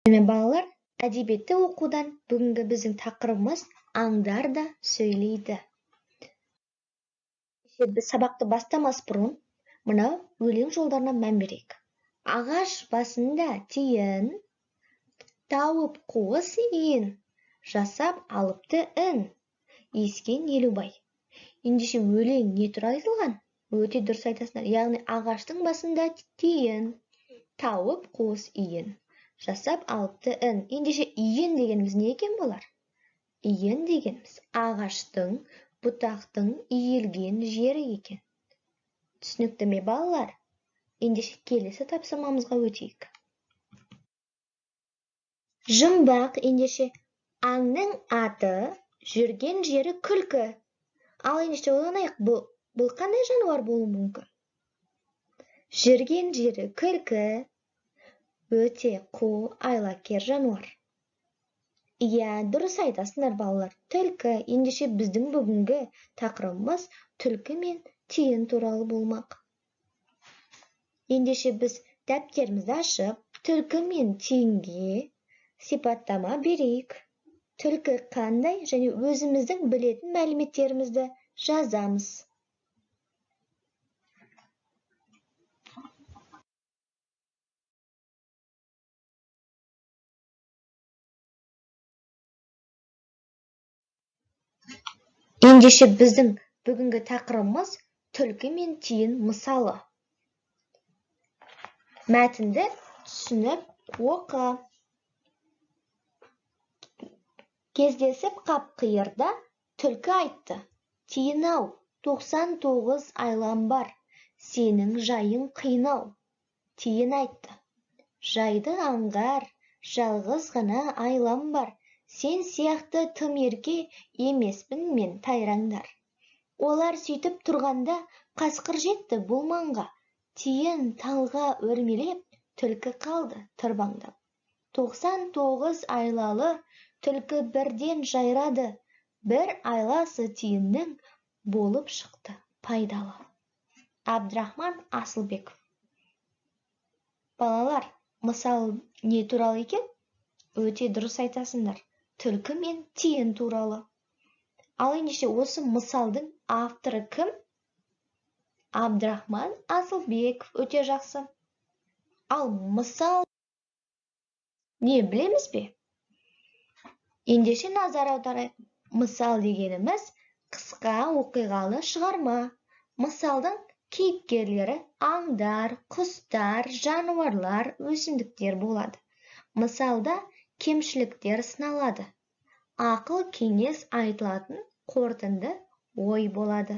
Балалар, әдебиетті оқудан бүгінгі біздің тақырыбымыз аңдар да сөйлейді. Біз сабақты бастамас бұрын, мынау өлең жолдарына мән берейік. Ағаш басында тиін, тауып қуыс иін, жасап алыпты ін. Ескен Елубай. Ендеше өлең не туралы айтылған? Өте дұрыс айтасыңдар. Яғни ағаштың басында тиін, тауып қуыс иін, жасап алыпты ін. Ендеше иін дегеніміз не екен болар? Иін дегеніміз ағаштың, бұтақтың иілген жері екен. Түсінікті ме, балалар? Ендеше келесі тапсырмамызға өтейік. Жұмбақ. Ендеше аңның аты, жүрген жері күлкі. Ал ендеше ойланайық, бұл қандай жануар болуы мүмкін? Жүрген жері күлкі, өте қу, айлакер жануар. Иә, дұрыс айтасыңдар, балалар. Түлкі. Ендеше біздің бүгінгі тақырыбымыз түлкі мен тиін туралы болмақ. Ендеше біз дәптерімізді ашып, түлкі мен тиінге сипаттама берейік. Түлкі қандай және өзіміздің білетін мәліметтерімізді жазамыз. Ендеше біздің бүгінгі тақырыбымыз түлкі мен тиін мысалы. Мәтінді түсініп оқы. Кездесіп қап қиырда түлкі айтты: тиін-ау, 99 айлам бар, сенің жайың қиын-ау. Тиін айтты: жайды аңғар, жалғыз ғана айлам бар, сен сияқты тым ерке емеспін мен тайраңдар. Олар сөйтіп тұрғанда қасқыр жетті бұл маңға, тиін талға өрмелеп, түлкі қалды тырбаңдап. 99 айлалы түлкі бірден жайрады, бір айласы тиіннің болып шықты пайдалы. Абдрахман Асылбеков. Балалар, мысал не туралы екен? Өте дұрыс айтасыңдар. Түлкі мен тиін туралы. Ал ендеше осы мысалдың авторы кім? Абдрахман Асылбеков. Өте жақсы. Ал мысал не білеміз бе? Ендеше назар аударайық. Мысал дегеніміз қысқа оқиғалы шығарма. Мысалдың кейіпкерлері аңдар, құстар, жануарлар, өсімдіктер болады. Мысалда кемшіліктер сыналады. Ақыл кеңес айтылатын қорытынды ой болады.